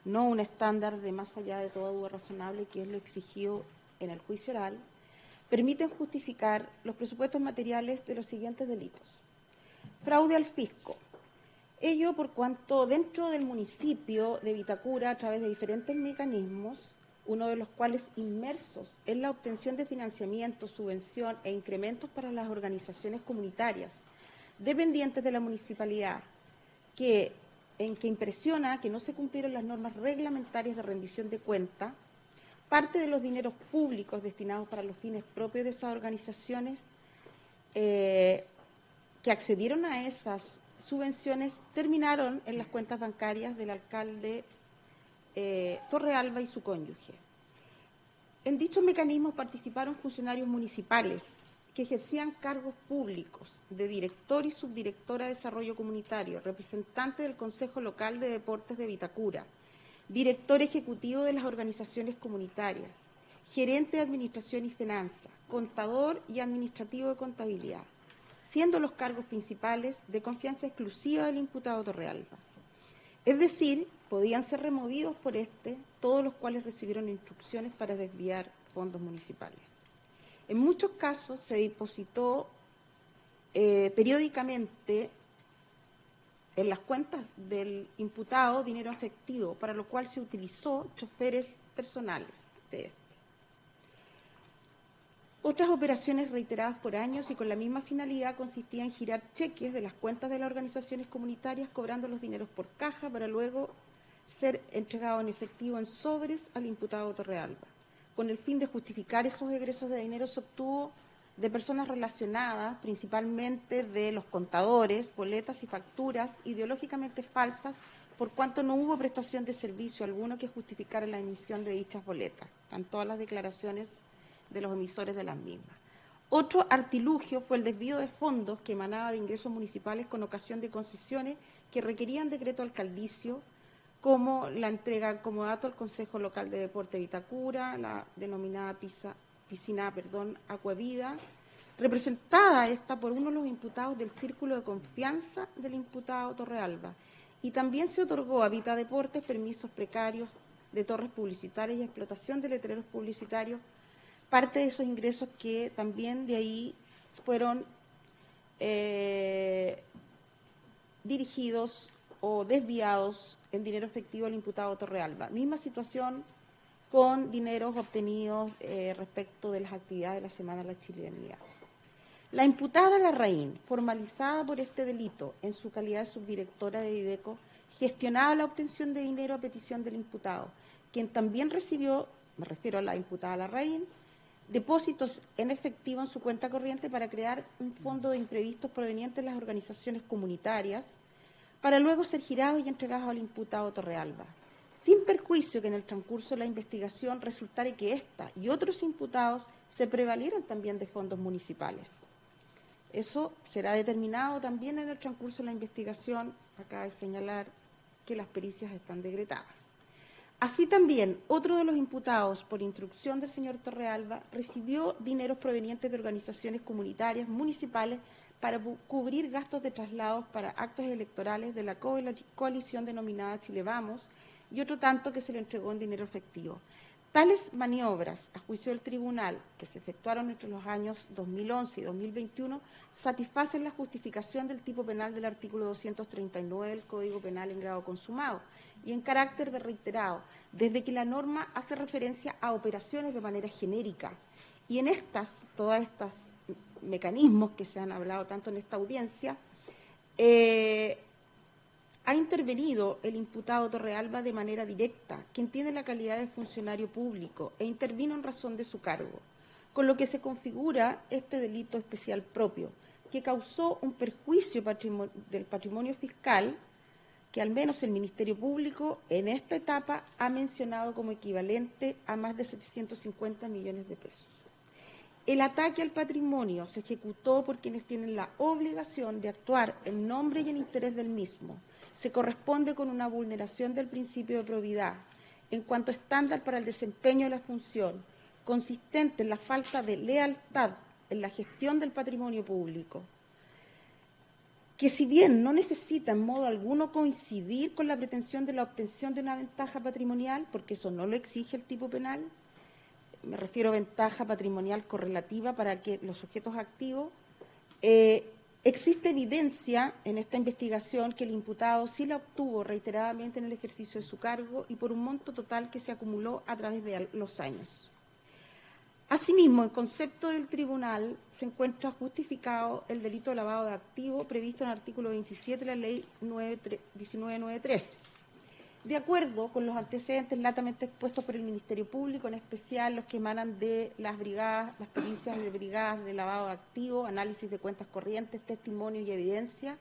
no un estándar de más allá de toda duda razonable, que es lo exigido en el juicio oral, permiten justificar los presupuestos materiales de los siguientes delitos. Fraude al fisco. Ello por cuanto dentro del municipio de Vitacura, a través de diferentes mecanismos, uno de los cuales inmersos en la obtención de financiamiento, subvención e incrementos para las organizaciones comunitarias dependientes de la municipalidad, en que impresiona que no se cumplieron las normas reglamentarias de rendición de cuenta, parte de los dineros públicos destinados para los fines propios de esas organizaciones que accedieron a esas subvenciones terminaron en las cuentas bancarias del alcalde Torrealba y su cónyuge. En dichos mecanismos participaron funcionarios municipales que ejercían cargos públicos de director y subdirectora de desarrollo comunitario, representante del Consejo Local de Deportes de Vitacura, director ejecutivo de las organizaciones comunitarias, gerente de administración y finanzas, contador y administrativo de contabilidad, siendo los cargos principales de confianza exclusiva del imputado Torrealba. Es decir, podían ser removidos por todos los cuales recibieron instrucciones para desviar fondos municipales. En muchos casos se depositó periódicamente en las cuentas del imputado dinero efectivo, para lo cual se utilizó choferes personales de este. Otras operaciones reiteradas por años y con la misma finalidad consistían en girar cheques de las cuentas de las organizaciones comunitarias cobrando los dineros por caja para luego ser entregado en efectivo en sobres al imputado Torrealba. Con el fin de justificar esos egresos de dinero se obtuvo de personas relacionadas, principalmente de los contadores, boletas y facturas ideológicamente falsas, por cuanto no hubo prestación de servicio alguno que justificara la emisión de dichas boletas. Están todas las declaraciones de los emisores de las mismas. Otro artilugio fue el desvío de fondos que emanaba de ingresos municipales con ocasión de concesiones que requerían decreto alcaldicio, como la entrega como dato al Consejo Local de Deporte de Vitacura, la denominada piscina Acuavida, representada esta por uno de los imputados del círculo de confianza del imputado Torrealba. Y también se otorgó a Vita Deportes permisos precarios de torres publicitarias y explotación de letreros publicitarios, parte de esos ingresos que también de ahí fueron dirigidos o desviados en dinero efectivo al imputado Torrealba. Misma situación con dineros obtenidos respecto de las actividades de la Semana de la Chilenidad. La imputada Larraín, formalizada por este delito en su calidad de subdirectora de Videco, gestionaba la obtención de dinero a petición del imputado, quien también recibió, me refiero a la imputada Larraín, depósitos en efectivo en su cuenta corriente para crear un fondo de imprevistos proveniente de las organizaciones comunitarias, para luego ser girados y entregados al imputado Torrealba, sin perjuicio que en el transcurso de la investigación resultare que ésta y otros imputados se prevalieron también de fondos municipales. Eso será determinado también en el transcurso de la investigación. Acaba de señalar que las pericias están decretadas. Así también, otro de los imputados, por instrucción del señor Torrealba, recibió dineros provenientes de organizaciones comunitarias municipales para cubrir gastos de traslados para actos electorales de la coalición denominada Chile Vamos y otro tanto que se le entregó en dinero efectivo. Tales maniobras, a juicio del tribunal, que se efectuaron entre los años 2011 y 2021, satisfacen la justificación del tipo penal del artículo 239 del Código Penal en grado consumado y en carácter de reiterado, desde que la norma hace referencia a operaciones de manera genérica. Y en todos estos mecanismos que se han hablado tanto en esta audiencia, ha intervenido el imputado Torrealba de manera directa, quien tiene la calidad de funcionario público, e intervino en razón de su cargo, con lo que se configura este delito especial propio, que causó un perjuicio del patrimonio fiscal, que al menos el Ministerio Público en esta etapa ha mencionado como equivalente a más de 750 millones de pesos. El ataque al patrimonio se ejecutó por quienes tienen la obligación de actuar en nombre y en interés del mismo. Se corresponde con una vulneración del principio de probidad en cuanto estándar para el desempeño de la función, consistente en la falta de lealtad en la gestión del patrimonio público, que si bien no necesita en modo alguno coincidir con la pretensión de la obtención de una ventaja patrimonial, porque eso no lo exige el tipo penal, me refiero a ventaja patrimonial correlativa para que los sujetos activos, existe evidencia en esta investigación que el imputado sí la obtuvo reiteradamente en el ejercicio de su cargo y por un monto total que se acumuló a través de los años. Asimismo, en concepto del tribunal se encuentra justificado el delito de lavado de activos previsto en el artículo 27 de la ley 19913. De acuerdo con los antecedentes latamente expuestos por el Ministerio Público, en especial los que emanan de las brigadas, las pericias de brigadas de lavado de activos, análisis de cuentas corrientes, testimonio y evidencia,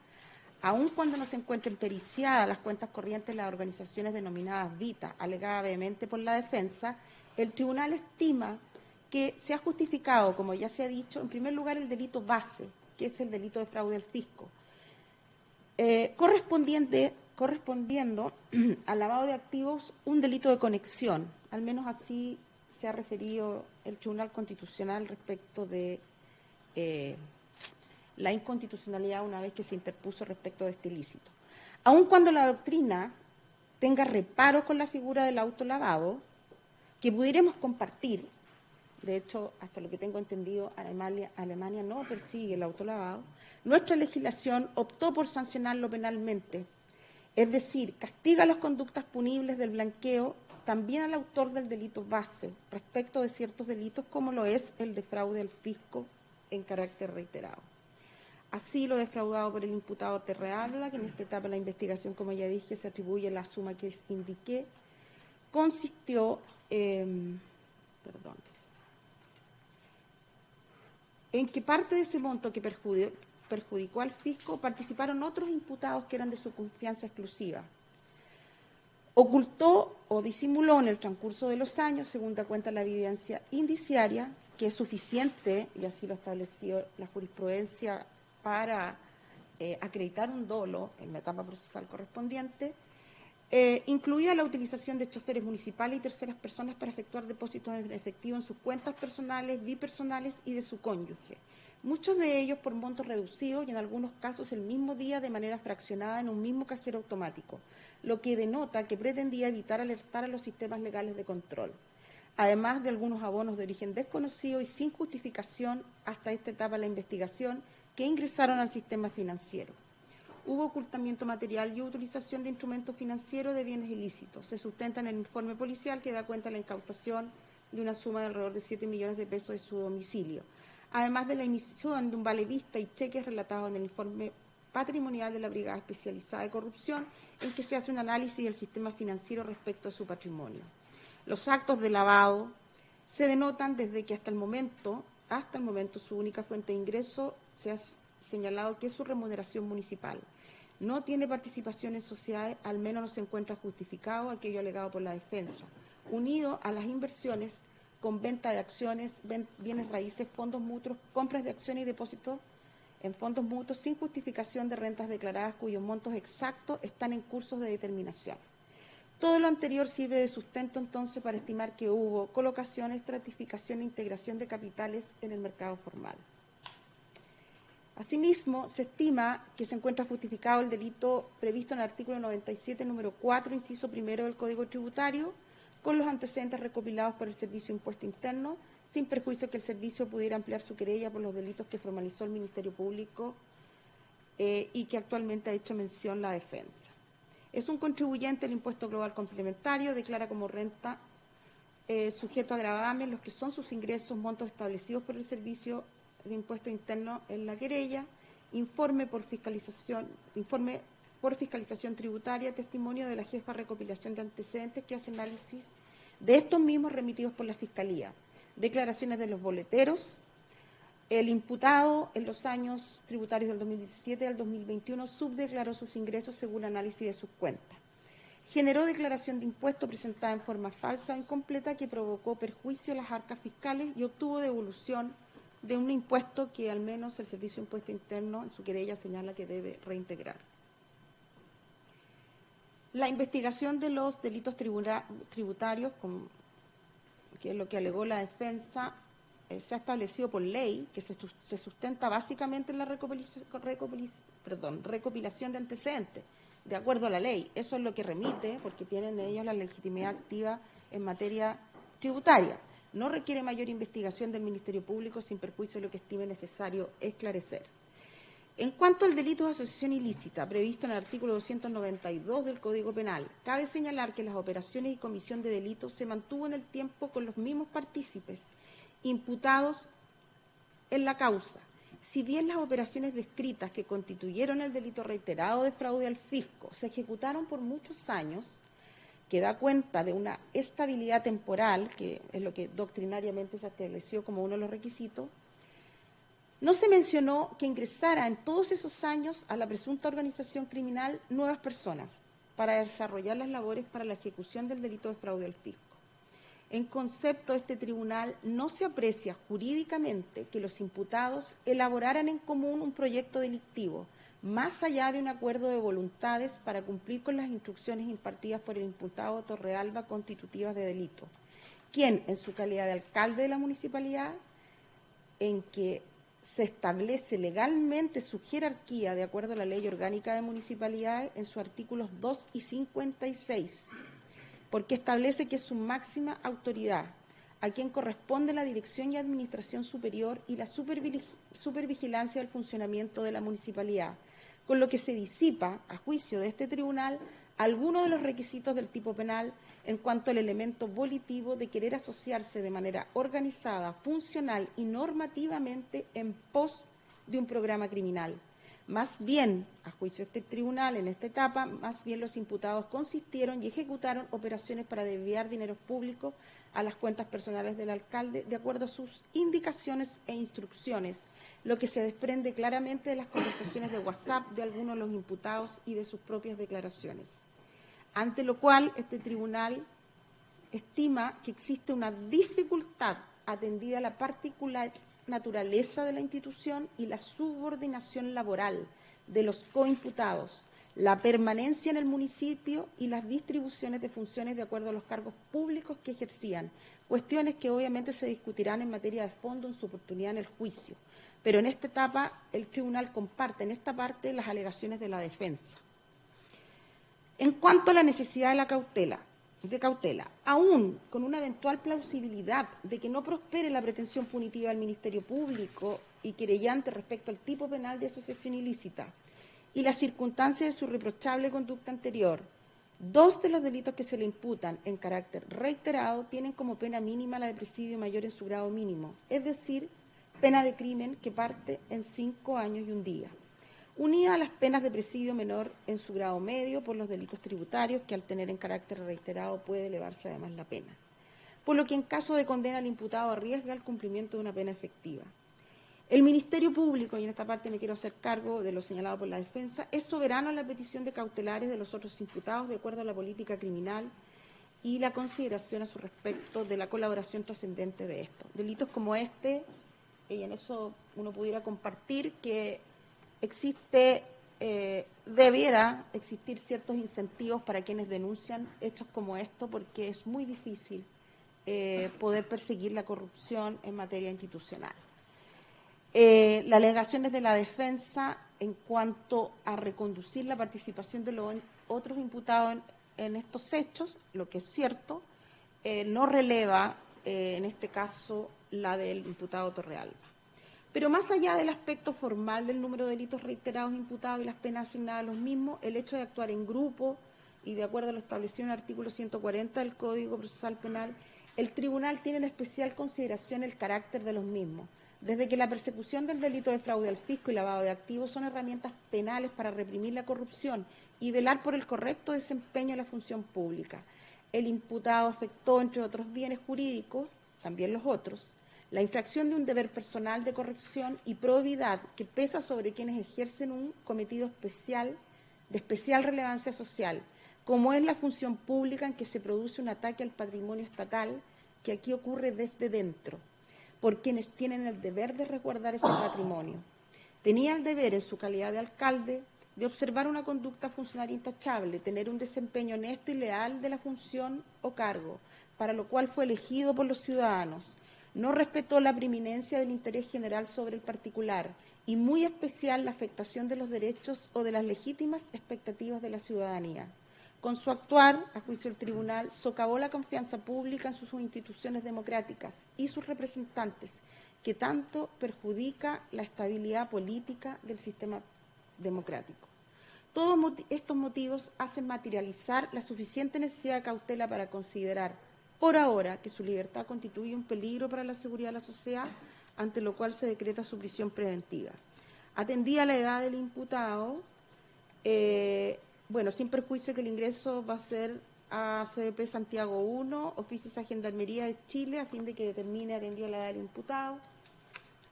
aun cuando no se encuentren periciadas las cuentas corrientes de las organizaciones denominadas VITA, alegadas vehemente por la defensa, el tribunal estima que se ha justificado, como ya se ha dicho, en primer lugar el delito base, que es el delito de fraude al fisco, correspondiendo al lavado de activos un delito de conexión, al menos así se ha referido el Tribunal Constitucional respecto de la inconstitucionalidad una vez que se interpuso respecto de este ilícito. Aun cuando la doctrina tenga reparos con la figura del autolavado, que pudiéramos compartir, de hecho, hasta lo que tengo entendido, Alemania no persigue el autolavado, nuestra legislación optó por sancionarlo penalmente, es decir, castiga las conductas punibles del blanqueo también al autor del delito base respecto de ciertos delitos como lo es el de fraude al fisco en carácter reiterado. Así, lo defraudado por el imputado Terrealba, que en esta etapa de la investigación, como ya dije, se atribuye la suma que indiqué, consistió en que parte de ese monto que perjudicó al fisco participaron otros imputados que eran de su confianza exclusiva. Ocultó o disimuló en el transcurso de los años, según da cuenta la evidencia indiciaria, que es suficiente, y así lo estableció la jurisprudencia, para acreditar un dolo en la etapa procesal correspondiente, incluía la utilización de choferes municipales y terceras personas para efectuar depósitos en efectivo en sus cuentas personales, bipersonales y de su cónyuge. Muchos de ellos por montos reducidos y en algunos casos el mismo día de manera fraccionada en un mismo cajero automático, lo que denota que pretendía evitar alertar a los sistemas legales de control, además de algunos abonos de origen desconocido y sin justificación hasta esta etapa de la investigación que ingresaron al sistema financiero. Hubo ocultamiento material y utilización de instrumentos financieros de bienes ilícitos. Se sustenta en el informe policial que da cuenta de la incautación de una suma de alrededor de 7 millones de pesos de su domicilio, además de la emisión de un vale vista y cheques relatados en el informe patrimonial de la Brigada Especializada de Corrupción, en que se hace un análisis del sistema financiero respecto a su patrimonio. Los actos de lavado se denotan desde que hasta el momento su única fuente de ingreso se ha señalado que es su remuneración municipal. No tiene participación en sociedades, al menos no se encuentra justificado aquello alegado por la defensa, unido a las inversiones con venta de acciones, bienes raíces, fondos mutuos, compras de acciones y depósitos en fondos mutuos sin justificación de rentas declaradas cuyos montos exactos están en cursos de determinación. Todo lo anterior sirve de sustento entonces para estimar que hubo colocación, estratificación e integración de capitales en el mercado formal. Asimismo, se estima que se encuentra justificado el delito previsto en el artículo 97, número 4, inciso primero del Código Tributario, con los antecedentes recopilados por el Servicio de Impuesto Interno, sin perjuicio que el servicio pudiera ampliar su querella por los delitos que formalizó el Ministerio Público y que actualmente ha hecho mención la defensa. Es un contribuyente del impuesto global complementario, declara como renta sujeto a gravamen los que son sus ingresos, montos establecidos por el Servicio de Impuesto Interno en la querella, informe por fiscalización tributaria, testimonio de la jefa de recopilación de antecedentes que hace análisis de estos mismos remitidos por la Fiscalía, declaraciones de los boleteros. El imputado en los años tributarios del 2017 al 2021 subdeclaró sus ingresos según análisis de sus cuentas. Generó declaración de impuesto presentada en forma falsa o incompleta que provocó perjuicio a las arcas fiscales y obtuvo devolución de un impuesto que al menos el Servicio de Impuesto Interno en su querella señala que debe reintegrar. La investigación de los delitos tributarios, que es lo que alegó la defensa, se ha establecido por ley, que se sustenta básicamente en la recopilación de antecedentes, de acuerdo a la ley. Eso es lo que remite, porque tienen ellos la legitimidad activa en materia tributaria. No requiere mayor investigación del Ministerio Público sin perjuicio de lo que estime necesario esclarecer. En cuanto al delito de asociación ilícita, previsto en el artículo 292 del Código Penal, cabe señalar que las operaciones y comisión de delitos se mantuvo en el tiempo con los mismos partícipes imputados en la causa. Si bien las operaciones descritas que constituyeron el delito reiterado de fraude al fisco se ejecutaron por muchos años, que da cuenta de una estabilidad temporal, que es lo que doctrinariamente se estableció como uno de los requisitos, no se mencionó que ingresara en todos esos años a la presunta organización criminal nuevas personas para desarrollar las labores para la ejecución del delito de fraude al fisco. En concepto, este tribunal no se aprecia jurídicamente que los imputados elaboraran en común un proyecto delictivo, más allá de un acuerdo de voluntades para cumplir con las instrucciones impartidas por el imputado Torrealba constitutivas de delito, quien, en su calidad de alcalde de la municipalidad, en que se establece legalmente su jerarquía de acuerdo a la Ley Orgánica de Municipalidades en sus artículos 2 y 56, porque establece que es su máxima autoridad, a quien corresponde la dirección y administración superior y la supervigilancia del funcionamiento de la municipalidad, con lo que se disipa, a juicio de este tribunal, algunos de los requisitos del tipo penal en cuanto al elemento volitivo de querer asociarse de manera organizada, funcional y normativamente en pos de un programa criminal. Más bien, a juicio de este tribunal, en esta etapa, más bien los imputados consistieron y ejecutaron operaciones para desviar dineros públicos a las cuentas personales del alcalde de acuerdo a sus indicaciones e instrucciones, lo que se desprende claramente de las conversaciones de WhatsApp de algunos de los imputados y de sus propias declaraciones. Ante lo cual, este tribunal estima que existe una dificultad atendida a la particular naturaleza de la institución y la subordinación laboral de los coimputados, la permanencia en el municipio y las distribuciones de funciones de acuerdo a los cargos públicos que ejercían, cuestiones que obviamente se discutirán en materia de fondo en su oportunidad en el juicio. Pero en esta etapa el tribunal comparte en esta parte las alegaciones de la defensa. En cuanto a la necesidad de la cautela, aún con una eventual plausibilidad de que no prospere la pretensión punitiva del Ministerio Público y querellante respecto al tipo penal de asociación ilícita y las circunstancias de su reprochable conducta anterior, dos de los delitos que se le imputan en carácter reiterado tienen como pena mínima la de presidio mayor en su grado mínimo, es decir, pena de crimen que parte en 5 años y 1 día. Unida a las penas de presidio menor en su grado medio por los delitos tributarios, que al tener en carácter reiterado puede elevarse además la pena. Por lo que en caso de condena el imputado arriesga el cumplimiento de una pena efectiva. El Ministerio Público, y en esta parte me quiero hacer cargo de lo señalado por la defensa, es soberano en la petición de cautelares de los otros imputados de acuerdo a la política criminal y la consideración a su respecto de la colaboración trascendente de estos. Delitos como este, y en eso uno pudiera compartir que debiera existir ciertos incentivos para quienes denuncian hechos como estos, porque es muy difícil poder perseguir la corrupción en materia institucional. Las alegaciones de la defensa en cuanto a reconducir la participación de los otros imputados en estos hechos, lo que es cierto, no releva en este caso la del imputado Torrealba. Pero más allá del aspecto formal del número de delitos reiterados imputados y las penas asignadas a los mismos, el hecho de actuar en grupo y de acuerdo a lo establecido en el artículo 140 del Código Procesal Penal, el tribunal tiene en especial consideración el carácter de los mismos, desde que la persecución del delito de fraude al fisco y lavado de activos son herramientas penales para reprimir la corrupción y velar por el correcto desempeño de la función pública. El imputado afectó, entre otros bienes jurídicos, también los otros, la infracción de un deber personal de corrección y probidad que pesa sobre quienes ejercen un cometido especial, de especial relevancia social, como es la función pública en que se produce un ataque al patrimonio estatal, que aquí ocurre desde dentro, por quienes tienen el deber de resguardar ese patrimonio. Tenía el deber, en su calidad de alcalde, de observar una conducta funcionaria intachable, tener un desempeño honesto y leal de la función o cargo, para lo cual fue elegido por los ciudadanos, no respetó la preeminencia del interés general sobre el particular y muy especial la afectación de los derechos o de las legítimas expectativas de la ciudadanía. Con su actuar, a juicio del tribunal, socavó la confianza pública en sus instituciones democráticas y sus representantes, que tanto perjudica la estabilidad política del sistema democrático. Todos estos motivos hacen materializar la suficiente necesidad de cautela para considerar, por ahora, que su libertad constituye un peligro para la seguridad de la sociedad, ante lo cual se decreta su prisión preventiva. Atendida la edad del imputado, sin perjuicio que el ingreso va a ser a CDP Santiago 1, Oficios de Gendarmería de Chile, a fin de que determine, atendido la edad del imputado,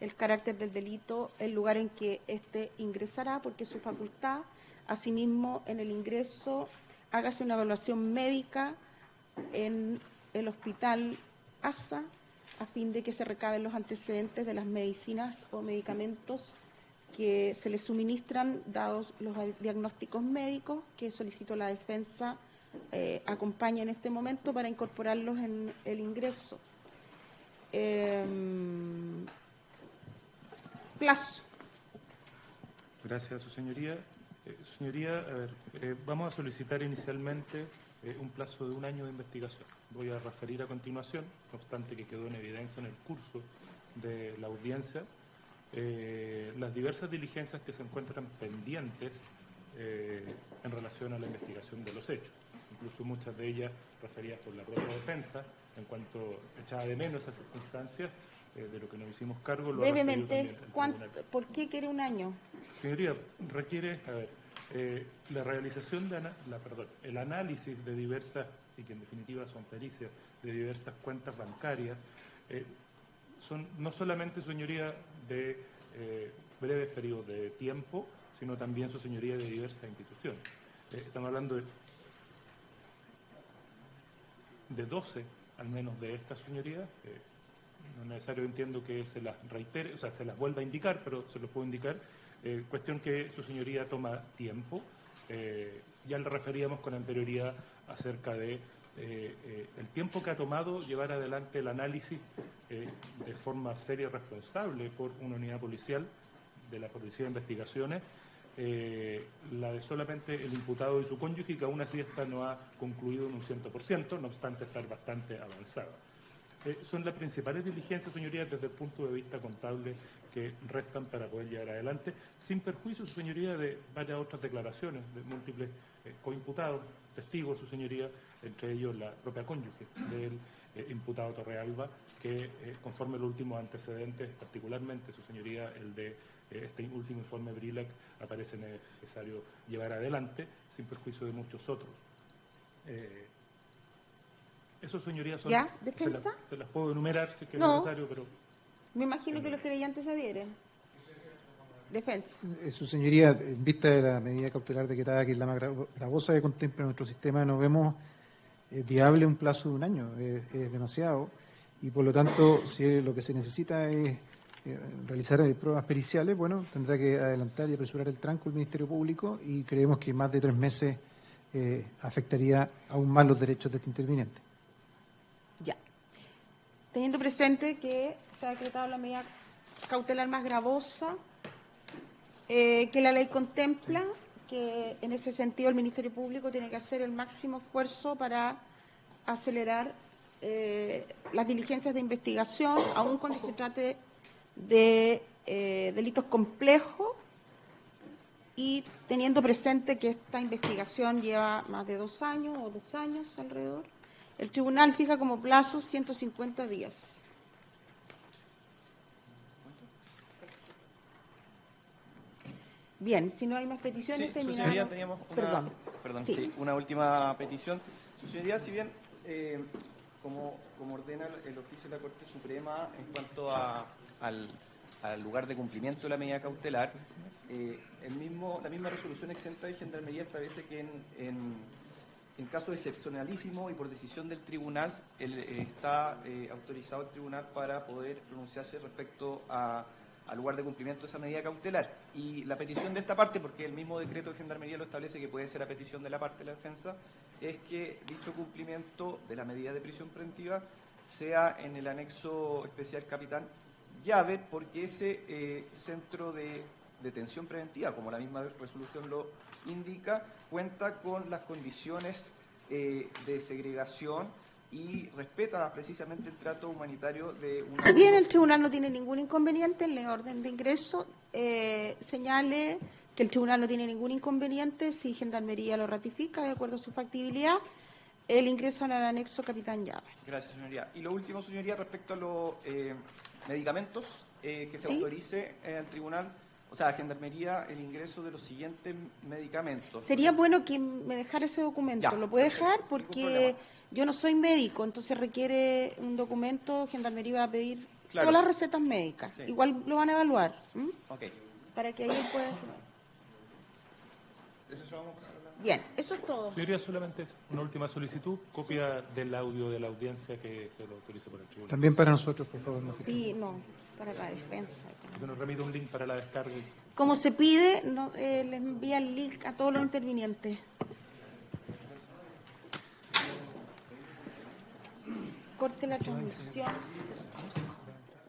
el carácter del delito, el lugar en que éste ingresará, porque es su facultad. Asimismo, en el ingreso, hágase una evaluación médica en el hospital ASA, a fin de que se recaben los antecedentes de las medicinas o medicamentos que se les suministran, dados los diagnósticos médicos, que solicito la defensa acompañe en este momento para incorporarlos en el ingreso. Plazo. Gracias, su señoría. Señoría, a ver, vamos a solicitar inicialmente un plazo de 1 año de investigación. Voy a referir a continuación, no obstante que quedó en evidencia en el curso de la audiencia, las diversas diligencias que se encuentran pendientes en relación a la investigación de los hechos, incluso muchas de ellas referidas por la propia defensa, en cuanto echaba de menos esas circunstancias, de lo que nos hicimos cargo. Brevemente, ¿por qué quiere 1 año? Señoría, requiere, la realización el análisis de diversas, y que en definitiva son pericias, de diversas cuentas bancarias, son no solamente, señoría, de breves periodos de tiempo, sino también, su señoría, de diversas instituciones. Estamos hablando de 12, al menos, de estas, señorías. No es necesario, entiendo, que se las reitere, o sea, se las vuelva a indicar, pero se los puedo indicar. Cuestión que su señoría toma tiempo. Ya le referíamos con anterioridad acerca de el tiempo que ha tomado llevar adelante el análisis de forma seria y responsable por una unidad policial de la Policía de Investigaciones, la de solamente el imputado y su cónyuge, que aún así esta no ha concluido en un 100%, no obstante estar bastante avanzada. Son las principales diligencias, señorías, desde el punto de vista contable, que restan para poder llevar adelante, sin perjuicio, su señoría, de varias otras declaraciones de múltiples coimputados, testigos, su señoría, entre ellos la propia cónyuge del imputado Torrealba, que conforme a los últimos antecedentes, particularmente, su señoría, el de este último informe BRILAC, aparece necesario llevar adelante, sin perjuicio de muchos otros. Eso, señorías, son... ¿Ya? ¿Defensa? Se las puedo enumerar si es que es no necesario, pero... Me imagino que los creyentes adhieren. Defensa. Su señoría, en vista de la medida cautelar decretada, que es la más gravosa que contempla nuestro sistema, no vemos viable un plazo de 1 año. Es demasiado. Y por lo tanto, si lo que se necesita es realizar pruebas periciales, bueno, tendrá que adelantar y apresurar el tranco el Ministerio Público, y creemos que más de 3 meses afectaría aún más los derechos de este interviniente. Ya. Teniendo presente que se ha decretado la medida cautelar más gravosa que la ley contempla, que en ese sentido el Ministerio Público tiene que hacer el máximo esfuerzo para acelerar las diligencias de investigación, aun cuando se trate de delitos complejos, y teniendo presente que esta investigación lleva más de 2 años o 2 años alrededor. El tribunal fija como plazo 150 días. Bien, si no hay más peticiones, sí, terminamos. Su señoría, teníamos una última petición. Su señoría, si bien, como ordena el oficio de la Corte Suprema en cuanto al lugar de cumplimiento de la medida cautelar, la misma resolución exenta de Gendarmería establece que en caso excepcionalísimo y por decisión del tribunal, está autorizado el tribunal para poder pronunciarse respecto al lugar de cumplimiento de esa medida cautelar. Y la petición de esta parte, porque el mismo decreto de Gendarmería lo establece, que puede ser a petición de la parte de la defensa, es que dicho cumplimiento de la medida de prisión preventiva sea en el anexo especial Capitán Llave, porque ese centro de detención preventiva, como la misma resolución lo indica, cuenta con las condiciones de segregación y respeta precisamente el trato humanitario de una... Bien, el tribunal no tiene ningún inconveniente en la orden de ingreso. Señale que el tribunal no tiene ningún inconveniente si Gendarmería lo ratifica de acuerdo a su factibilidad, el ingreso en el anexo Capitán Llave. Gracias, señoría. Y lo último, señoría, respecto a los medicamentos, que se autorice al tribunal, o sea, a Gendarmería, el ingreso de los siguientes medicamentos. Sería bueno que me dejara ese documento. Ya, ¿Lo puede perfecto, dejar? Porque yo no soy médico, entonces requiere un documento. Gendarmería va a pedir todas las recetas médicas. Sí. Igual lo van a evaluar. Okay. Para que ahí pueda... Eso se lo vamos a pasar a la... Bien, eso es todo. Señoría, solamente una última solicitud, copia del audio de la audiencia que se lo autorice por el tribunal. También para nosotros, por favor. Sí, no, para la defensa. Se nos remite un link para la descarga. Como se pide, les envía el link a todos los intervinientes. Corte la transmisión.